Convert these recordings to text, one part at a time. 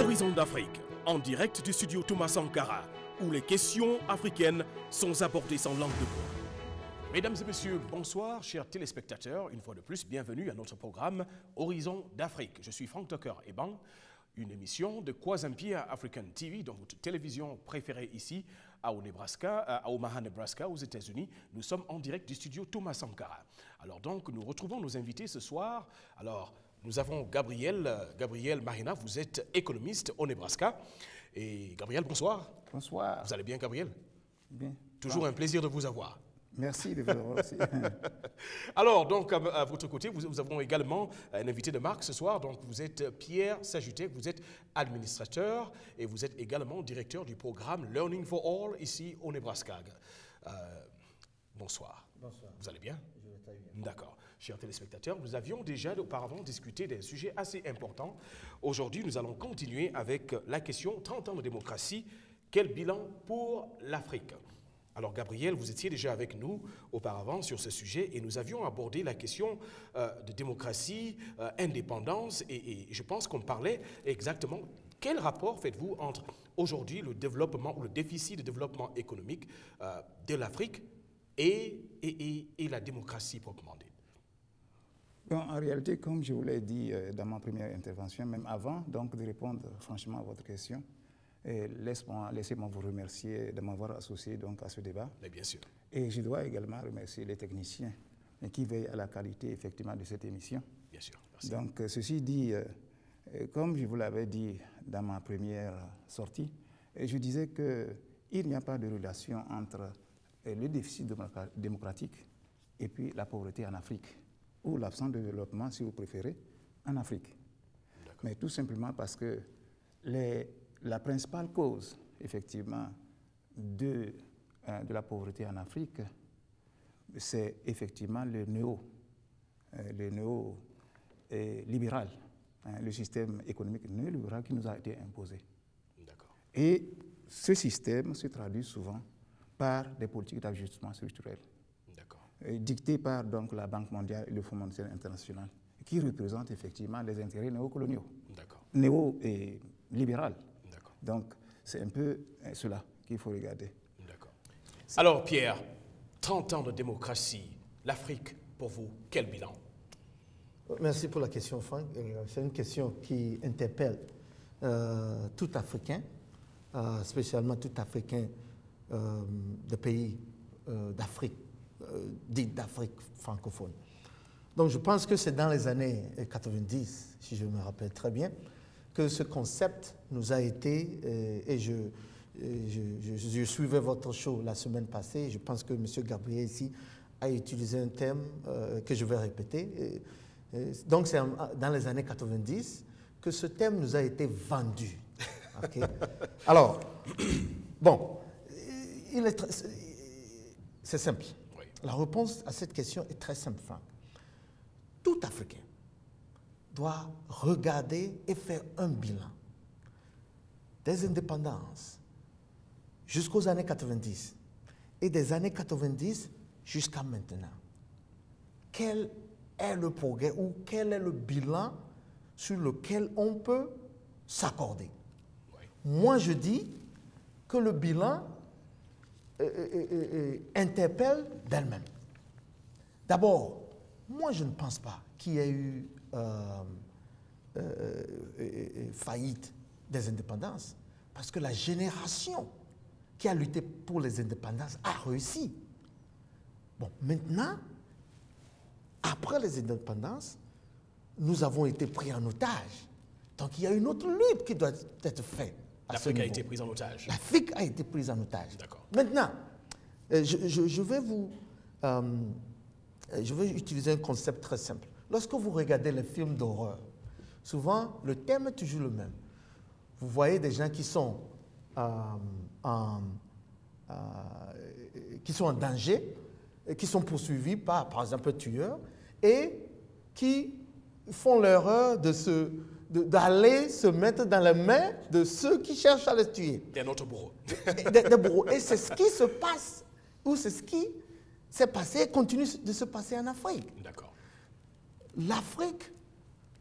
Horizon d'Afrique, en direct du studio Thomas Sankara, où les questions africaines sont abordées sans langue de bois. Mesdames et messieurs, bonsoir, chers téléspectateurs. Une fois de plus, bienvenue à notre programme Horizon d'Afrique. Je suis Frank Tucker Eban, une émission de Kwazampia African TV, donc votre télévision préférée ici à Omaha, Nebraska, aux États-Unis. Nous sommes en direct du studio Thomas Sankara. Alors donc, nous retrouvons nos invités ce soir. Alors, nous avons Gabriel Marina, vous êtes économiste au Nebraska. Et Gabriel, bonsoir. Bonsoir. Vous allez bien, Gabriel? Bien. Toujours un plaisir de vous avoir. Merci de vous avoir aussi. Alors, donc, à votre côté, nous avons également un invité de marque ce soir. Donc, vous êtes Pierre Sajutek, vous êtes administrateur et vous êtes également directeur du programme Learning for All ici au Nebraska. Bonsoir. Bonsoir. Vous allez bien? Je vais très bien. D'accord. Chers téléspectateurs, nous avions déjà auparavant discuté d'un sujet assez important. Aujourd'hui, nous allons continuer avec la question 30 ans de démocratie. Quel bilan pour l'Afrique? Alors, Gabriel, vous étiez déjà avec nous auparavant sur ce sujet et nous avions abordé la question de démocratie, indépendance et je pense qu'on parlait exactement. Quel rapport faites-vous entre aujourd'hui le développement ou le déficit de développement économique de l'Afrique et la démocratie proprement dite? Bon, en réalité, comme je vous l'ai dit dans ma première intervention, même avant donc, de répondre franchement à votre question, laissez-moi vous remercier de m'avoir associé donc, à ce débat. Mais bien sûr. Et je dois également remercier les techniciens qui veillent à la qualité effectivement de cette émission. Bien sûr. Merci. Donc, ceci dit, comme je vous l'avais dit dans ma première sortie, je disais qu'il n'y a pas de relation entre le déficit démocratique et puis la pauvreté en Afrique, ou l'absence de développement, si vous préférez, en Afrique. Mais tout simplement parce que la principale cause, effectivement, de la pauvreté en Afrique, c'est effectivement le néo-libéral, le système économique néolibéral qui nous a été imposé. Et ce système se traduit souvent par des politiques d'ajustement structurel, dictées par donc, la Banque mondiale et le Fonds monétaire international, qui représentent effectivement les intérêts néocoloniaux, néo-libéral. Donc, c'est un peu cela qu'il faut regarder. D'accord. Alors, Pierre, 30 ans de démocratie, l'Afrique, pour vous, quel bilan? Merci pour la question, Franck. C'est une question qui interpelle tout Africain, spécialement tout Africain de pays d'Afrique, dite d'Afrique francophone. Donc, je pense que c'est dans les années 90, si je me rappelle très bien, que ce concept nous a été, et je suivais votre show la semaine passée, je pense que M. Gabriel ici a utilisé un thème que je vais répéter. Donc c'est dans les années 90 que ce thème nous a été vendu. Okay? Alors, bon, c'est simple. Oui. La réponse à cette question est très simple, Franck. Tout Africain doit regarder et faire un bilan des indépendances jusqu'aux années 90 et des années 90 jusqu'à maintenant. Quel est le progrès ou quel est le bilan sur lequel on peut s'accorder? Oui. Moi, je dis que le bilan interpelle d'elle-même. D'abord, moi, je ne pense pas qu'il y ait eu faillite des indépendances, parce que la génération qui a lutté pour les indépendances a réussi. Bon, maintenant, après les indépendances, nous avons été pris en otage. Donc il y a une autre lutte qui doit être faite. L'Afrique a été prise en otage. L'Afrique a été prise en otage. D'accord. Maintenant, je vais utiliser un concept très simple. Lorsque vous regardez les films d'horreur, souvent, le thème est toujours le même. Vous voyez des gens qui sont en danger, qui sont poursuivis par exemple, un tueur, et qui font l'erreur d'aller se mettre dans les mains de ceux qui cherchent à les tuer. Des autres bourreaux. Des bourreaux. Et c'est ce qui se passe, ou c'est ce qui s'est passé et continue de se passer en Afrique. D'accord. L'Afrique,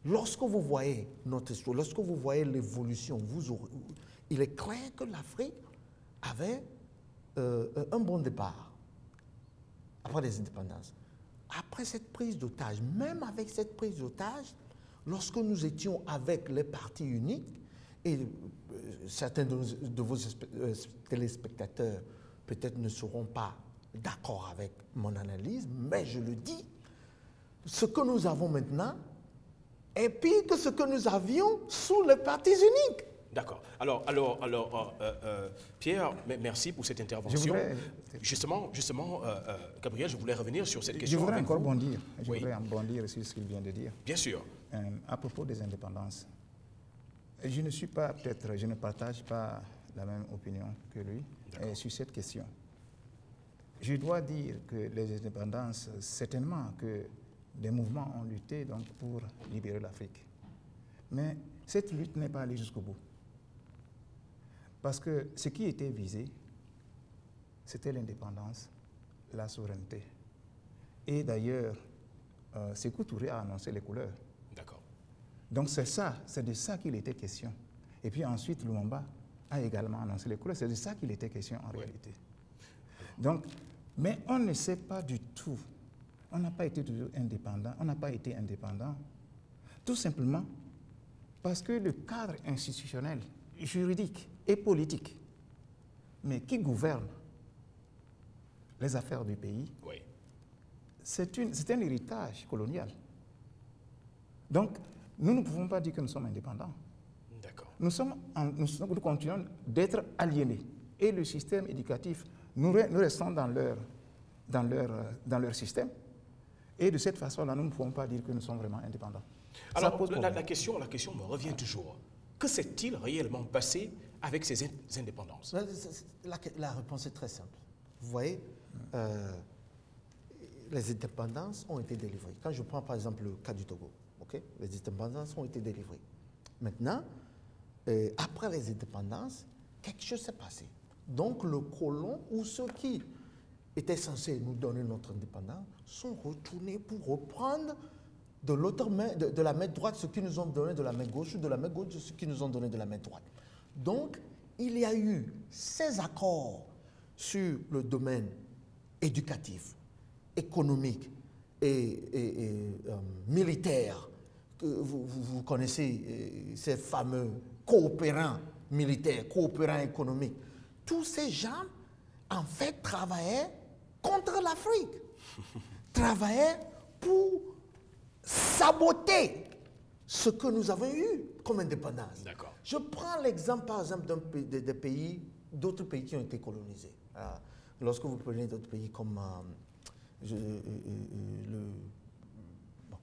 lorsque vous voyez notre histoire, lorsque vous voyez l'évolution, il est clair que l'Afrique avait un bon départ après les indépendances. Après cette prise d'otage, même avec cette prise d'otage, lorsque nous étions avec les partis uniques, et certains de vos téléspectateurs peut-être ne seront pas d'accord avec mon analyse, mais je le dis, ce que nous avons maintenant est pire que ce que nous avions sous les partis uniques. D'accord. Alors, Pierre, merci pour cette intervention. Justement, Gabriel, je voulais revenir sur cette question. Je voudrais encore bondir. Je voudrais bondir sur ce qu'il vient de dire. Bien sûr. À propos des indépendances, je ne suis pas, peut-être, je ne partage pas la même opinion que lui sur cette question. Je dois dire que les indépendances, certainement que des mouvements ont lutté donc, pour libérer l'Afrique. Mais cette lutte n'est pas allée jusqu'au bout. Parce que ce qui était visé, c'était l'indépendance, la souveraineté. Et d'ailleurs, Sékou Touré a annoncé les couleurs. D'accord. Donc c'est de ça qu'il était question. Et puis ensuite, Lumumba a également annoncé les couleurs. C'est de ça qu'il était question en réalité. Donc, mais on ne sait pas du tout. On n'a pas été toujours indépendant. On n'a pas été indépendant. Tout simplement parce que le cadre institutionnel, juridique et politique, mais qui gouverne les affaires du pays, c'est un héritage colonial. Donc, nous ne pouvons pas dire que nous sommes indépendants. D'accord. Nous continuons d'être aliénés. Et le système éducatif, nous restons dans leur système. Et de cette façon-là, nous ne pouvons pas dire que nous sommes vraiment indépendants. Alors, la question me revient toujours. Que s'est-il réellement passé avec ces indépendances? La réponse est très simple. Vous voyez, les indépendances ont été délivrées. Quand je prends par exemple le cas du Togo, les indépendances ont été délivrées. Maintenant, après les indépendances, quelque chose s'est passé. Donc le colon ou ceux qui étaient censés nous donner notre indépendance sont retournés pour reprendre de l'autre main, de la main droite ce qu'ils nous ont donné de la main gauche ou de la main gauche ce qu'ils nous ont donné de la main droite. Donc, il y a eu ces accords sur le domaine éducatif, économique et militaire. Vous connaissez ces fameux coopérants militaires, coopérants économiques. Tous ces gens, en fait, travaillaient contre l'Afrique, travaillaient pour saboter ce que nous avons eu comme indépendance. D'accord. Je prends l'exemple, par exemple, d'autres pays qui ont été colonisés. Lorsque vous prenez d'autres pays comme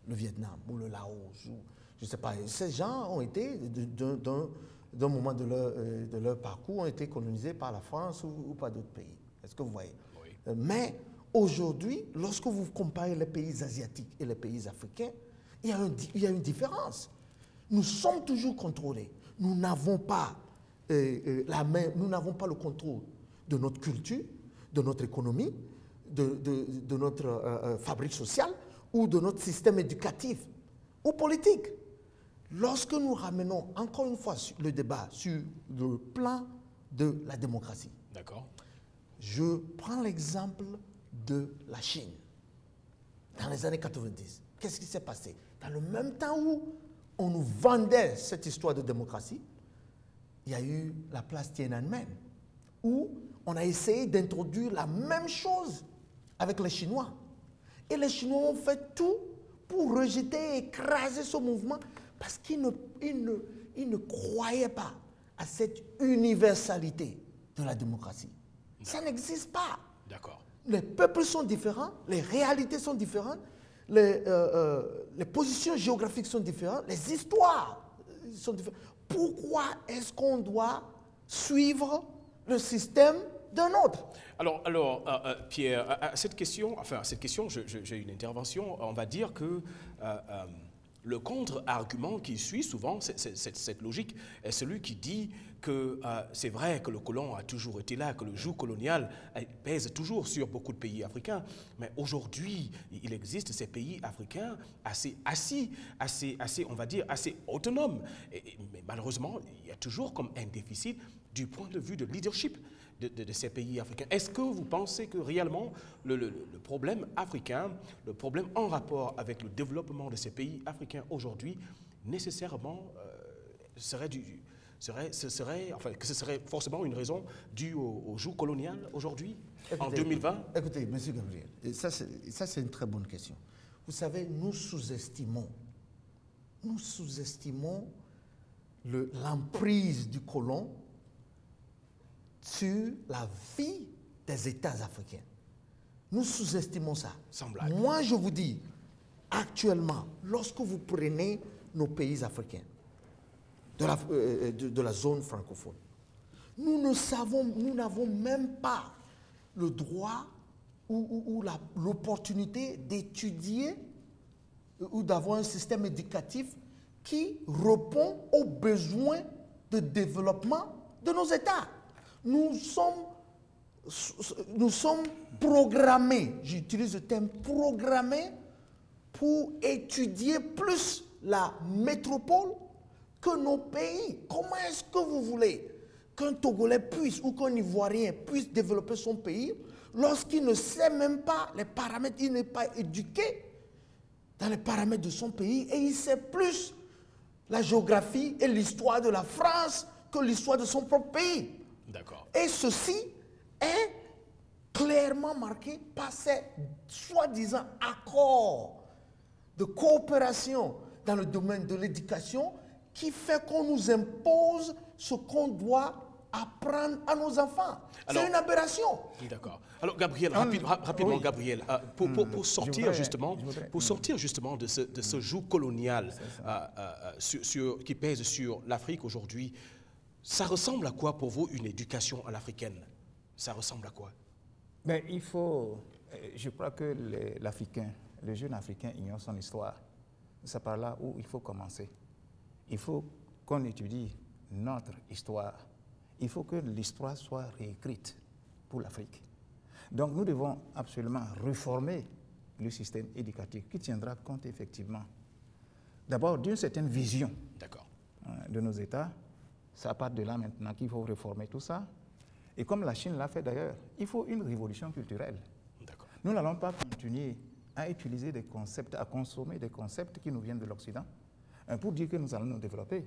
le Vietnam ou le Laos, ou, je ne sais pas, ces gens ont été, d'un moment de leur parcours, ont été colonisés par la France ou par d'autres pays. Est-ce que vous voyez? Oui. Mais aujourd'hui, lorsque vous comparez les pays asiatiques et les pays africains, il y a une différence. Nous sommes toujours contrôlés. Nous n'avons pas nous n'avons pas le contrôle de notre culture, de notre économie, de notre fabrique sociale ou de notre système éducatif ou politique. Lorsque nous ramenons encore une fois le débat sur le plan de la démocratie, d'accord, je prends l'exemple de la Chine. Dans les années 90, qu'est-ce qui s'est passé? Dans le même temps où on nous vendait cette histoire de démocratie, il y a eu la place Tiananmen, où on a essayé d'introduire la même chose avec les Chinois. Et les Chinois ont fait tout pour rejeter et écraser ce mouvement parce qu'ils ne croyaient pas à cette universalité de la démocratie. Ça n'existe pas. D'accord. Les peuples sont différents, les réalités sont différentes, les positions géographiques sont différentes, les histoires sont différentes. Pourquoi est-ce qu'on doit suivre le système d'un autre? Alors Pierre, à cette question, j'ai une intervention. On va dire que Le contre-argument qui suit souvent cette logique est celui qui dit que c'est vrai que le colon a toujours été là, que le joug colonial pèse toujours sur beaucoup de pays africains, mais aujourd'hui, il existe ces pays africains assez on va dire, assez autonomes. Mais malheureusement, il y a toujours comme un déficit du point de vue de leadership de ces pays africains. Est-ce que vous pensez que réellement le problème africain, le problème en rapport avec le développement de ces pays africains aujourd'hui, nécessairement que ce serait forcément une raison due au joug colonial aujourd'hui, en 2020? Écoutez, M. Gabriel, ça c'est une très bonne question. Vous savez, nous sous-estimons l'emprise du colon sur la vie des États africains. Nous sous-estimons ça. Semblable. Moi, je vous dis, actuellement, lorsque vous prenez nos pays africains de la zone francophone, nous n'avons même pas le droit ou l'opportunité d'étudier ou d'avoir un système éducatif qui répond aux besoins de développement de nos États. Nous sommes programmés, j'utilise le terme programmés, pour étudier plus la métropole que nos pays. Comment est-ce que vous voulez qu'un Togolais puisse ou qu'un Ivoirien puisse développer son pays lorsqu'il ne sait même pas les paramètres, il n'est pas éduqué dans les paramètres de son pays et il sait plus la géographie et l'histoire de la France que l'histoire de son propre pays. D'accord. Et ceci est clairement marqué par ces soi-disant accords de coopération dans le domaine de l'éducation qui fait qu'on nous impose ce qu'on doit apprendre à nos enfants. C'est une aberration. D'accord. Alors, Gabriel, rapidement, oui. Gabriel, pour sortir justement de ce joug colonial qui pèse sur l'Afrique aujourd'hui, ça ressemble à quoi pour vous une éducation à l'africaine? Ça ressemble à quoi? Mais je crois que l'Africain, le jeune Africain ignore son histoire. C'est par là où il faut commencer. Il faut qu'on étudie notre histoire. Il faut que l'histoire soit réécrite pour l'Afrique. Donc nous devons absolument réformer le système éducatif qui tiendra compte effectivement d'abord d'une certaine vision de nos États. Ça part de là maintenant qu'il faut réformer tout ça. Et comme la Chine l'a fait d'ailleurs, il faut une révolution culturelle. Nous n'allons pas continuer à utiliser des concepts, à consommer des concepts qui nous viennent de l'Occident pour dire que nous allons nous développer.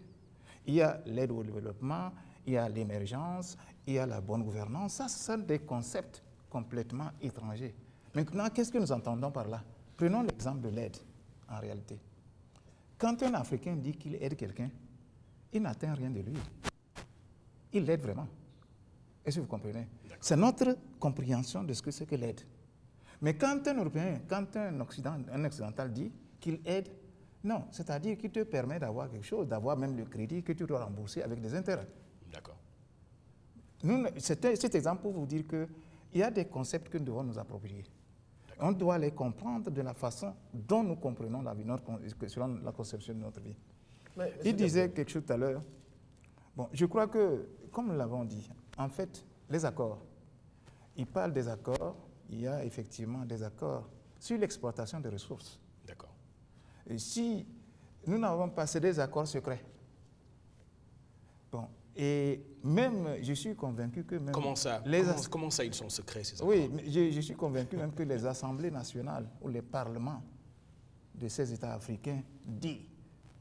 Il y a l'aide au développement, il y a l'émergence, il y a la bonne gouvernance. Ça, ce sont des concepts complètement étrangers. Maintenant, qu'est-ce que nous entendons par là? Prenons l'exemple de l'aide, en réalité. Quand un Africain dit qu'il aide quelqu'un, il n'atteint rien de lui. Il l'aide vraiment. Est-ce que vous comprenez? C'est notre compréhension de ce que c'est que l'aide. Mais quand un Européen, quand un Occidental dit qu'il aide, non, c'est-à-dire qu'il te permet d'avoir quelque chose, d'avoir même le crédit que tu dois rembourser avec des intérêts. D'accord. Cet exemple pour vous dire qu'il y a des concepts que nous devons nous approprier. On doit les comprendre de la façon dont nous comprenons la vie, selon la conception de notre vie. Il disait quelque chose tout à l'heure. Bon, je crois que, comme nous l'avons dit, en fait, les accords, il parle des accords, il y a effectivement des accords sur l'exploitation des ressources. D'accord. Et si nous n'avons pas, c'est des accords secrets. Bon, et même, je suis convaincu que même... Comment ça, ils sont secrets, ces accords? Oui, mais je suis convaincu même que les assemblées nationales ou les parlements de ces États africains dits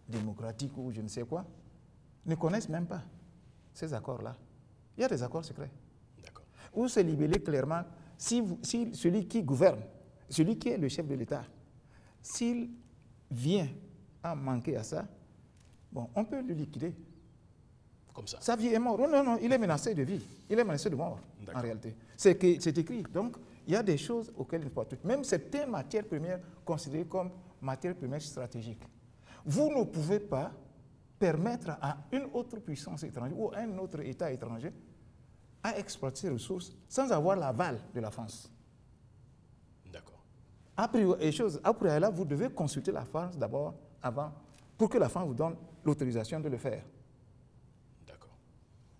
démocratiques ou je ne sais quoi, ne connaissent même pas ces accords-là. Il y a des accords secrets. D'accord. Où c'est libellé clairement, si celui qui gouverne, celui qui est le chef de l'État, s'il vient à manquer à ça, bon, on peut le liquider. Comme ça? Sa vie est morte. Non, non, il est menacé de vie. Il est menacé de mort, en réalité. C'est écrit. Donc, il y a des choses auxquelles il faut toucher. Même certaines matières premières considérées comme matières premières stratégiques. Vous ne pouvez pas permettre à une autre puissance étrangère ou à un autre État étranger à exploiter ces ressources sans avoir l'aval de la France. D'accord. Après là, vous devez consulter la France d'abord avant pour que la France vous donne l'autorisation de le faire. D'accord.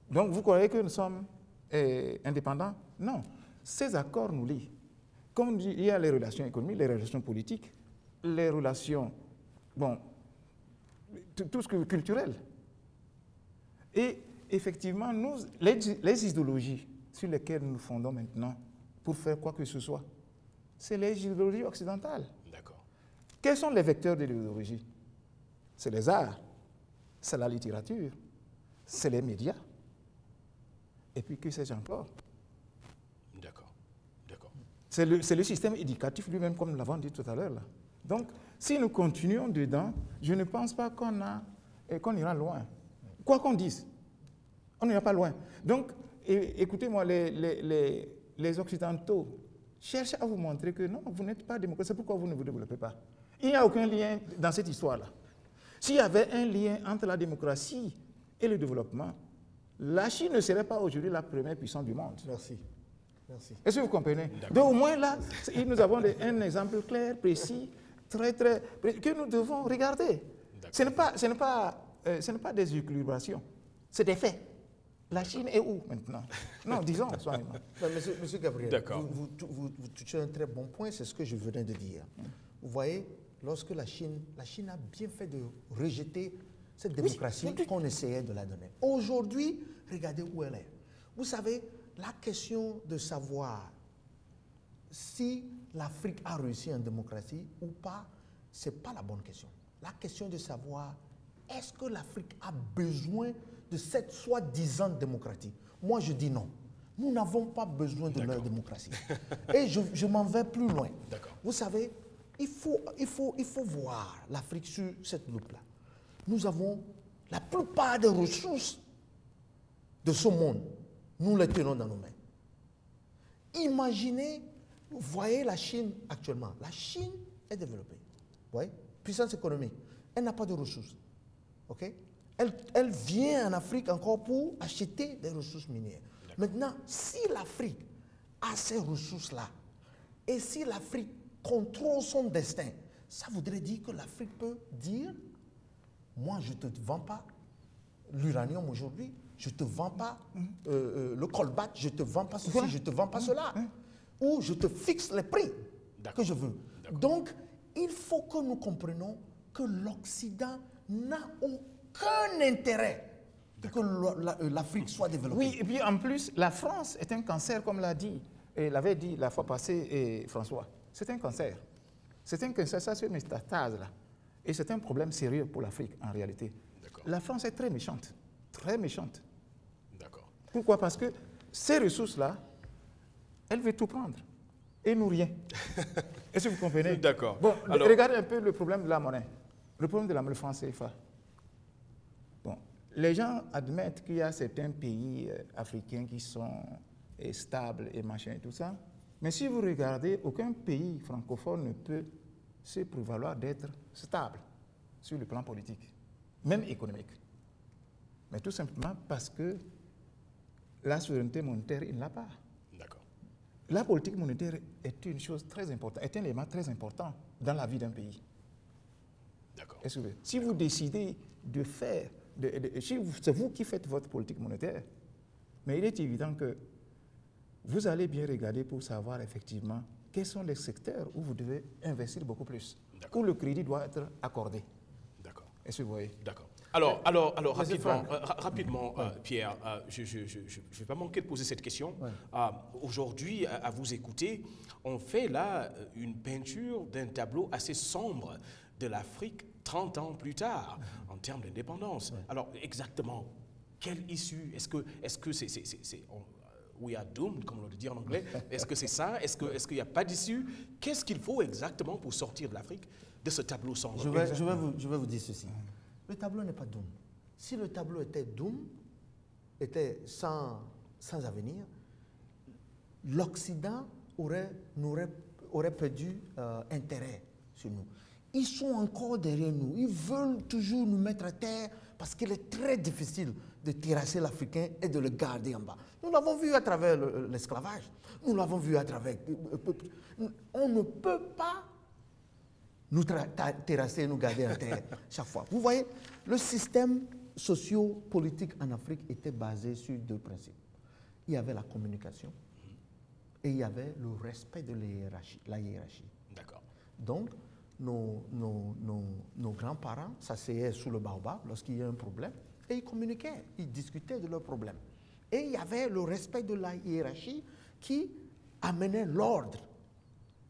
Donc, vous croyez que nous sommes indépendants? Non. Ces accords nous lient. Comme il y a les relations économiques, les relations politiques, les relations, bon, tout ce qui est culturel. Et effectivement, les idéologies sur lesquelles nous nous fondons maintenant pour faire quoi que ce soit, c'est les idéologies occidentales. D'accord. Quels sont les vecteurs de l'idéologie? C'est les arts, c'est la littérature, c'est les médias. Et puis, que sais-je encore? D'accord. D'accord. C'est le système éducatif lui-même, comme nous l'avons dit tout à l'heure. Donc, si nous continuons dedans, je ne pense pas qu'on ira loin. Quoi qu'on dise, on n'ira pas loin. Donc, écoutez-moi, les Occidentaux cherchent à vous montrer que non, vous n'êtes pas démocrate. C'est pourquoi vous ne vous développez pas. Il n'y a aucun lien dans cette histoire-là. S'il y avait un lien entre la démocratie et le développement, la Chine ne serait pas aujourd'hui la première puissance du monde. Merci. Merci. Est-ce que vous comprenez? Donc au moins là, nous avons un exemple clair, précis, que nous devons regarder. Ce n'est pas des équilibrations, c'est des faits. La Chine est où maintenant? Non, disons, soignement. Monsieur Gabriel, vous touchez un très bon point, c'est ce que je venais de dire. Vous voyez, lorsque la Chine a bien fait de rejeter cette démocratie qu'on essayait de la donner. Aujourd'hui, regardez où elle est. Vous savez, la question de savoir si l'Afrique a réussi en démocratie ou pas, ce n'est pas la bonne question. La question de savoir, est-ce que l'Afrique a besoin de cette soi-disant démocratie? Moi, je dis non. Nous n'avons pas besoin de leur démocratie. Et je m'en vais plus loin. Vous savez, il faut voir l'Afrique sur cette loupe-là. Nous avons la plupart des ressources de ce monde. Nous les tenons dans nos mains. Imaginez, vous voyez la Chine actuellement. La Chine est développée. Vous voyez? Puissance économique. Elle n'a pas de ressources. OK? Elle vient en Afrique encore pour acheter des ressources minières. Maintenant, si l'Afrique a ces ressources-là, et si l'Afrique contrôle son destin, ça voudrait dire que l'Afrique peut dire, moi je ne te vends pas l'uranium aujourd'hui, je ne te vends pas le colbate, je ne te vends pas ceci, je ne te vends pas cela. Ou je te fixe les prix que je veux. Donc, il faut que nous comprenions que l'Occident n'a aucun intérêt que l'Afrique soit développée. Oui, et puis en plus, la France est un cancer, comme l'avait dit la fois passée François. C'est un cancer. C'est un cancer, ça c'est une métastase-là. Et c'est un problème sérieux pour l'Afrique, en réalité. La France est très méchante. Très méchante. D'accord. Pourquoi? Parce que ces ressources-là, elle veut tout prendre. Et nous, rien. Est-ce que vous comprenez? D'accord. Bon, alors, regardez un peu le problème de la monnaie. Le problème de la monnaie franc CFA. Bon, les gens admettent qu'il y a certains pays africains qui sont stables et machin et tout ça. Mais si vous regardez, aucun pays francophone ne peut se prévaloir d'être stable sur le plan politique, même économique. Mais tout simplement parce que la souveraineté monétaire, il ne l'a pas. D'accord. La politique monétaire est une chose très importante, est un élément très important dans la vie d'un pays. D'accord. Si vous décidez de faire, c'est vous qui faites votre politique monétaire, mais il est évident que vous allez bien regarder pour savoir effectivement quels sont les secteurs où vous devez investir beaucoup plus, où le crédit doit être accordé. D'accord. Est-ce que vous voyez? D'accord. Alors rapidement, Pierre, je ne vais pas manquer de poser cette question. Aujourd'hui, à vous écouter, on fait là une peinture d'un tableau assez sombre de l'Afrique 30 ans plus tard, en termes d'indépendance. Alors, exactement, quelle issue? Est-ce que c'est we are doomed, comme on le dit en anglais? Est-ce que c'est ça? Est-ce qu'il n'y a pas d'issue? Qu'est-ce qu'il faut exactement pour sortir de l'Afrique de ce tableau sombre? Je vais vous dire ceci. Le tableau n'est pas doom. Si le tableau était doom, était sans avenir, l'Occident aurait perdu intérêt sur nous. Ils sont encore derrière nous. Ils veulent toujours nous mettre à terre parce qu'il est très difficile de terrasser l'Africain et de le garder en bas. Nous l'avons vu à travers l'esclavage. Nous l'avons vu à travers... On ne peut pas nous terrasser et nous garder en terre chaque fois. Vous voyez, le système socio-politique en Afrique était basé sur deux principes. Il y avait la communication et il y avait le respect de la hiérarchie. D'accord. Donc, nos grands-parents s'asseyaient sous le baobab lorsqu'il y a un problème et ils communiquaient, ils discutaient de leurs problèmes. Et il y avait le respect de la hiérarchie qui amenait l'ordre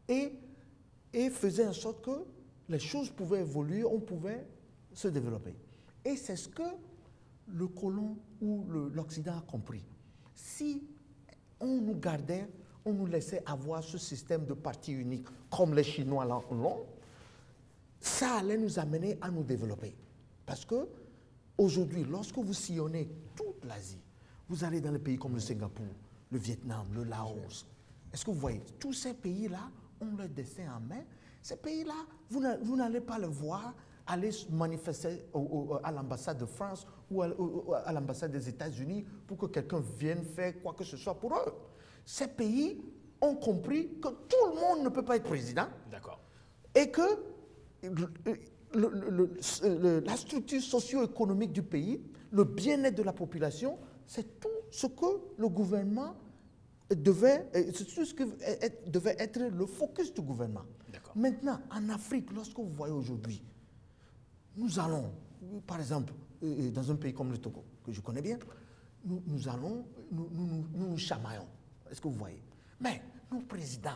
et faisait en sorte que les choses pouvaient évoluer, on pouvait se développer. Et c'est ce que le colon ou l'Occident a compris. Si on nous gardait, on nous laissait avoir ce système de parti unique comme les Chinois l'ont, ça allait nous amener à nous développer. Parce que aujourd'hui, lorsque vous sillonnez toute l'Asie, vous allez dans les pays comme le Singapour, le Vietnam, le Laos. Est-ce que vous voyez, tous ces pays-là ont leur destin en main. Ces pays-là, vous n'allez pas les voir aller se manifester à l'ambassade de France ou à l'ambassade des États-Unis pour que quelqu'un vienne faire quoi que ce soit pour eux. Ces pays ont compris que tout le monde ne peut pas être président. D'accord. Et que la structure socio-économique du pays, le bien-être de la population, c'est tout ce que le gouvernement devait être le focus du gouvernement. Maintenant, en Afrique, lorsque vous voyez aujourd'hui, nous allons, par exemple, dans un pays comme le Togo, que je connais bien, nous chamaillons. Est-ce que vous voyez? Mais nos présidents,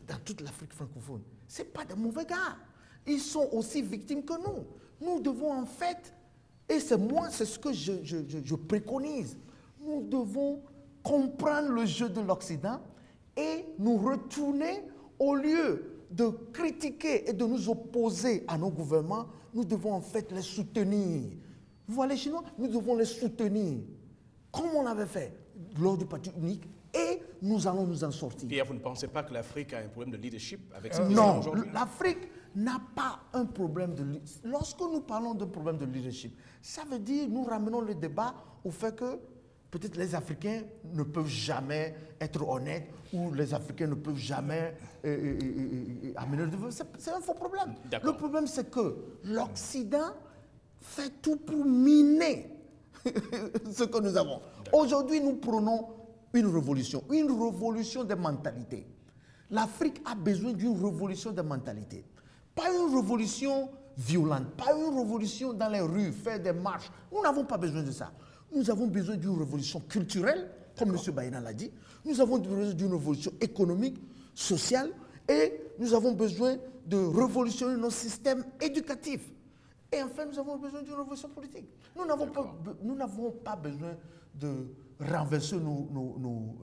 dans toute l'Afrique francophone, ce n'est pas de mauvais gars. Ils sont aussi victimes que nous. Nous devons en fait, et c'est ce que je préconise, nous devons comprendre le jeu de l'Occident et nous retourner au lieu de critiquer et de nous opposer à nos gouvernements, nous devons en fait les soutenir. Vous voyez les Chinois, nous devons les soutenir, comme on l'avait fait lors du parti unique, et nous allons nous en sortir. Pierre, vous ne pensez pas que l'Afrique a un problème de leadership avec ce non, aujourd'hui? l'Afrique n'a pas un problème de leadership. Lorsque nous parlons d'un problème de leadership, ça veut dire nous ramenons le débat au fait que peut-être les Africains ne peuvent jamais être honnêtes ou les Africains ne peuvent jamais amener le développement. C'est un faux problème. Le problème, c'est que l'Occident fait tout pour miner ce que nous avons. Aujourd'hui, nous prenons une révolution des mentalités. L'Afrique a besoin d'une révolution des mentalités. Pas une révolution violente, pas une révolution dans les rues, faire des marches. Nous n'avons pas besoin de ça. Nous avons besoin d'une révolution culturelle, comme M. Baïna l'a dit. Nous avons besoin d'une révolution économique, sociale, et nous avons besoin de révolutionner nos systèmes éducatifs. Et enfin, nous avons besoin d'une révolution politique. Nous n'avons pas besoin de renverser nos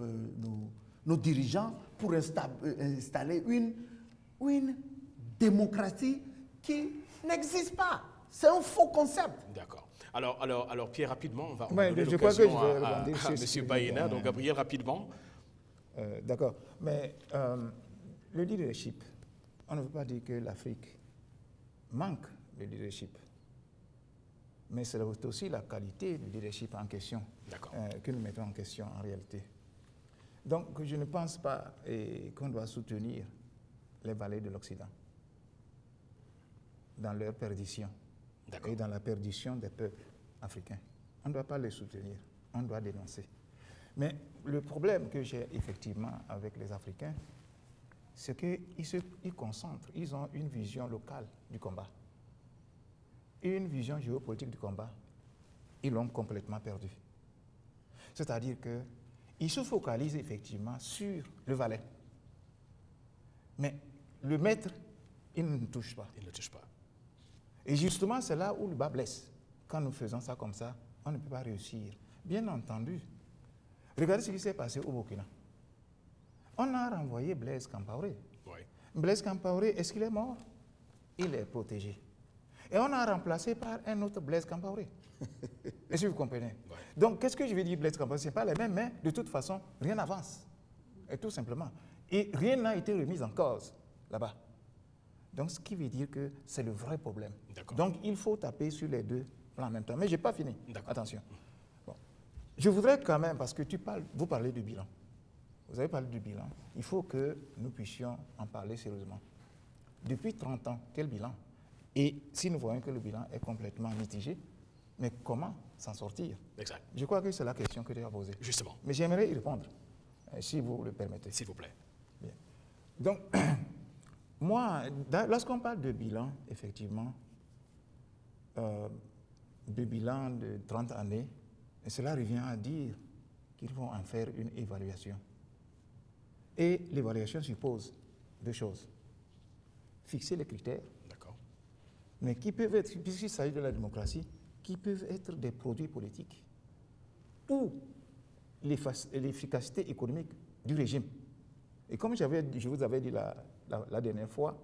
dirigeants pour installer une démocratie qui n'existe pas. C'est un faux concept. D'accord. Alors Pierre, rapidement, on va donner l'occasion à M. Baïna. Donc Gabriel, rapidement. D'accord. Mais le leadership, on ne veut pas dire que l'Afrique manque de leadership. Mais c'est aussi la qualité du leadership en question que nous mettons en question en réalité. Donc je ne pense pas qu'on doit soutenir les valets de l'Occident dans leur perdition et dans la perdition des peuples africains. On ne doit pas les soutenir, on doit dénoncer. Mais le problème que j'ai effectivement avec les Africains, c'est qu'ils concentrent, ils ont une vision locale du combat. Une vision géopolitique du combat, ils l'ont complètement perdu. C'est-à-dire qu'ils se focalisent effectivement sur le valet. Mais le maître, il ne touche pas. Il ne touche pas. Et justement, c'est là où le bas blesse. Quand nous faisons ça comme ça, on ne peut pas réussir. Bien entendu. Regardez ce qui s'est passé au Burkina. On a renvoyé Blaise Compaoré. Oui. Blaise Compaoré, est-ce qu'il est mort? Il est protégé. Et on a remplacé par un autre Blaise Compaoré. Est-ce que vous comprenez? Oui. Donc, qu'est-ce que je veux dire, Blaise Compaoré? Ce n'est pas les mêmes, mais de toute façon, rien n'avance. Et tout simplement. Et rien n'a été remis en cause là-bas. Donc, ce qui veut dire que c'est le vrai problème. Donc, il faut taper sur les deux plans en même temps. Mais je n'ai pas fini. Attention. Bon. Je voudrais quand même, parce que vous parlez du bilan. Vous avez parlé du bilan. Il faut que nous puissions en parler sérieusement. depuis 30 ans, quel bilan? Et si nous voyons que le bilan est complètement mitigé, mais comment s'en sortir? Exact. Je crois que c'est la question que tu as posée. Justement. Mais j'aimerais y répondre, si vous le permettez. S'il vous plaît. Bien. Donc, moi, lorsqu'on parle de bilan, effectivement, de bilan de 30 années, cela revient à dire qu'il faut en faire une évaluation. Et l'évaluation suppose deux choses. Fixer les critères, D'accord. mais qui peuvent être, puisqu'il s'agit de la démocratie, qui peuvent être des produits politiques ou l'efficacité économique du régime. Et comme je vous avais dit la dernière fois,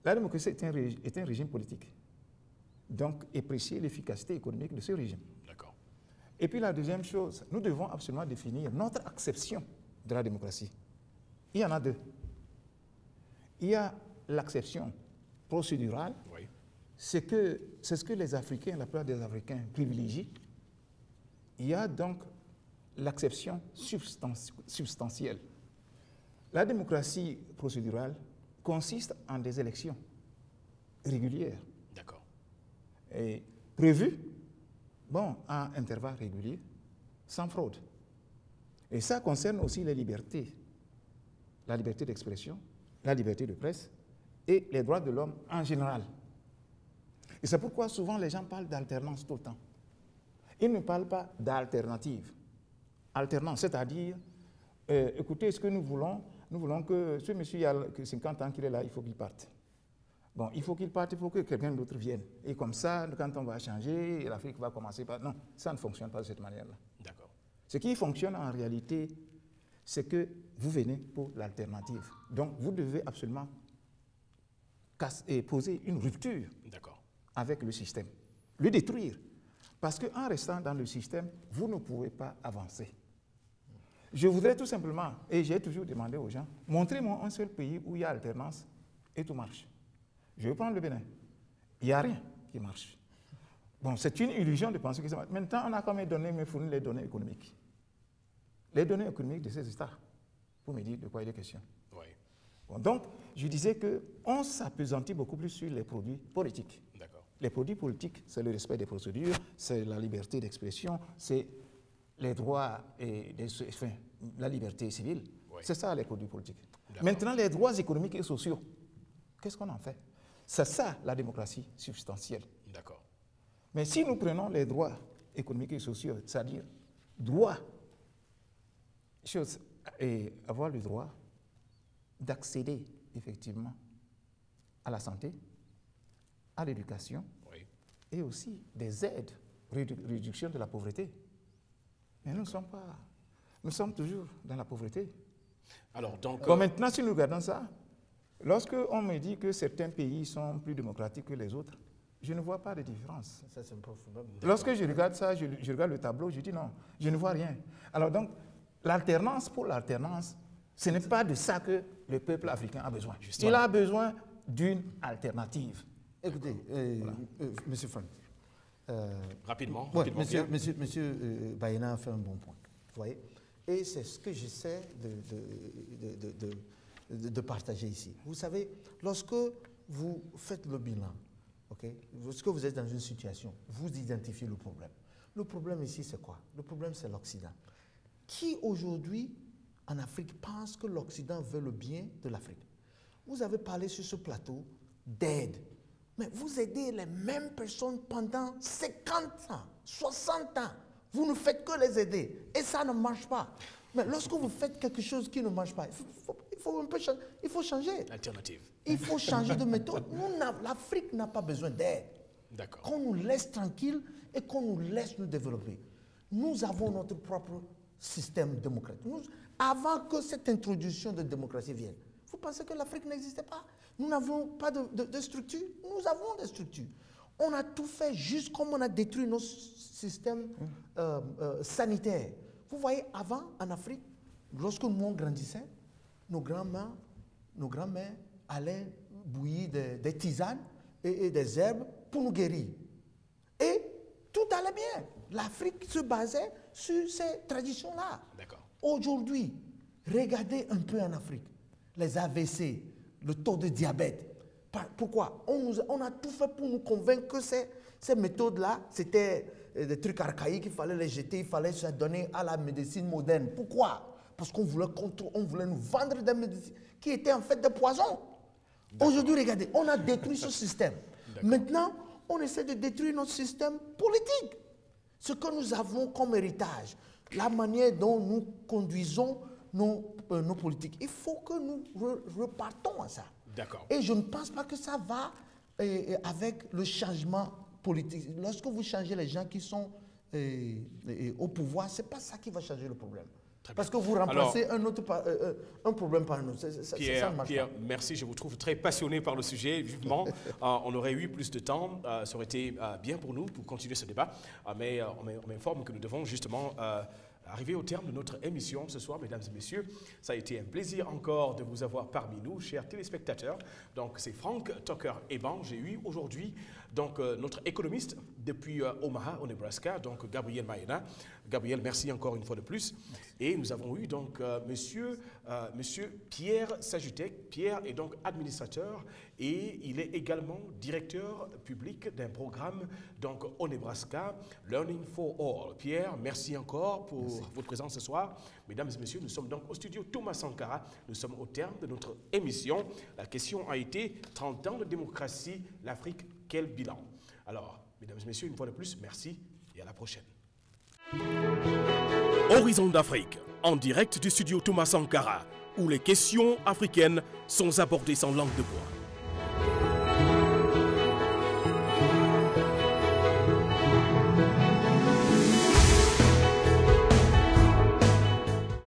la démocratie est un régime politique. Donc, apprécier l'efficacité économique de ce régime. D'accord. Et puis la deuxième chose, nous devons absolument définir notre acception de la démocratie. Il y en a deux. Il y a l'acception procédurale, Oui. c'est ce que les Africains, la plupart des Africains privilégient. Il y a donc l'acception substantielle. La démocratie procédurale consiste en des élections régulières. D'accord. Et prévues, à intervalles réguliers, sans fraude. Et ça concerne aussi les libertés. La liberté d'expression, la liberté de presse et les droits de l'homme en général. Et c'est pourquoi souvent les gens parlent d'alternance tout le temps. Ils ne parlent pas d'alternative. Alternance, c'est-à-dire, écoutez, ce que nous voulons que ce monsieur, il y a 50 ans qu'il est là, il faut qu'il parte. Bon, il faut qu'il parte, il faut que quelqu'un d'autre vienne. Et comme ça, quand on va changer, l'Afrique va commencer par... Non, ça ne fonctionne pas de cette manière-là. D'accord. Ce qui fonctionne en réalité, c'est que vous venez pour l'alternative. Donc, vous devez absolument poser une rupture avec le système, le détruire. Parce qu'en restant dans le système, vous ne pouvez pas avancer. Je voudrais tout simplement, et j'ai toujours demandé aux gens, montrez-moi un seul pays où il y a alternance et tout marche. Je vais prendre le Bénin. Il n'y a rien qui marche. Bon, c'est une illusion de penser que ça marche. Maintenant, on a quand même me fournir les données économiques. Les données économiques de ces États, pour me dire de quoi il est question. Oui. Bon, donc, je disais qu'on s'appesantit beaucoup plus sur les produits politiques. D'accord. Les produits politiques, c'est le respect des procédures, c'est la liberté d'expression, c'est les droits et la liberté civile. Oui. C'est ça les produits politiques. Maintenant, les droits économiques et sociaux, qu'est-ce qu'on en fait? C'est ça la démocratie substantielle. D'accord. Mais si nous prenons les droits économiques et sociaux, c'est-à-dire droit, et avoir le droit d'accéder effectivement à la santé, à l'éducation, oui, et aussi des aides, réduction de la pauvreté. Mais nous sommes toujours dans la pauvreté. Alors, donc, bon, maintenant, si nous regardons ça, lorsque on me dit que certains pays sont plus démocratiques que les autres, je ne vois pas de différence. Ça, c'est un problème. Lorsque je regarde ça, je regarde le tableau, je dis non, je ne vois rien. Alors donc, l'alternance pour l'alternance, ce n'est pas de ça que le peuple africain a besoin. Justement. Il a besoin d'une alternative. Écoutez, Monsieur Frank. Rapidement. Ouais, Monsieur Baïna a fait un bon point. Vous voyez? Et c'est ce que j'essaie de partager ici. Vous savez, lorsque vous faites le bilan, okay, lorsque vous êtes dans une situation, vous identifiez le problème. Le problème ici, c'est quoi? Le problème, c'est l'Occident. Qui aujourd'hui, en Afrique, pense que l'Occident veut le bien de l'Afrique? Vous avez parlé sur ce plateau d'aide. Mais vous aidez les mêmes personnes pendant 50 ans, 60 ans. Vous ne faites que les aider. Et ça ne marche pas. Mais lorsque vous faites quelque chose qui ne marche pas, il faut changer. Alternative. Il faut changer de méthode. L'Afrique n'a pas besoin d'aide. D'accord. Qu'on nous laisse tranquille et qu'on nous laisse nous développer. Nous avons notre propre système démocratique. Avant que cette introduction de démocratie vienne, vous pensez que l'Afrique n'existait pas? Nous n'avons pas de structure. Nous avons des structures. On a tout fait juste comme on a détruit nos systèmes sanitaires. Vous voyez, avant, en Afrique, lorsque nous grandissons, nos grands-mères allaient bouillir des tisanes et des herbes pour nous guérir. Et tout allait bien. L'Afrique se basait sur ces traditions-là. D'accord. Aujourd'hui, regardez un peu en Afrique, les AVC, le taux de diabète. Pourquoi? On a tout fait pour nous convaincre que ces méthodes-là, c'était des trucs archaïques, il fallait les jeter, il fallait se donner à la médecine moderne. Pourquoi? Parce qu'on voulait nous vendre des médecines qui étaient en fait des poisons. Aujourd'hui, regardez, on a détruit ce système. Maintenant, on essaie de détruire notre système politique. Ce que nous avons comme héritage, la manière dont nous conduisons nos politiques. Il faut que nous repartons à ça. Et je ne pense pas que ça va avec le changement politique. Lorsque vous changez les gens qui sont au pouvoir, ce n'est pas ça qui va changer le problème. Parce que vous remplacez un problème par un autre. Pierre, merci. Je vous trouve très passionné par le sujet. Vivement, on aurait eu plus de temps. Ça aurait été bien pour nous pour continuer ce débat. Mais on m'informe que nous devons justement arriver au terme de notre émission ce soir, mesdames et messieurs. Ça a été un plaisir encore de vous avoir parmi nous, chers téléspectateurs. Donc, c'est Frank Tucker-Eban. J'ai eu aujourd'hui donc notre économiste depuis Omaha, au Nebraska, donc Gabriel Maïna. Gabriel, merci encore une fois de plus. Et nous avons eu donc monsieur Pierre Sajutek. Pierre est donc administrateur et il est également directeur public d'un programme donc au Nebraska, Learning for All. Pierre, merci encore pour votre présence ce soir. Mesdames et messieurs, nous sommes donc au studio Thomas Sankara. Nous sommes au terme de notre émission. La question a été 30 ans de démocratie, l'Afrique, quel bilan? Alors, mesdames et messieurs, une fois de plus, merci et à la prochaine. Horizon d'Afrique, en direct du studio Thomas Sankara, où les questions africaines sont abordées sans langue de bois.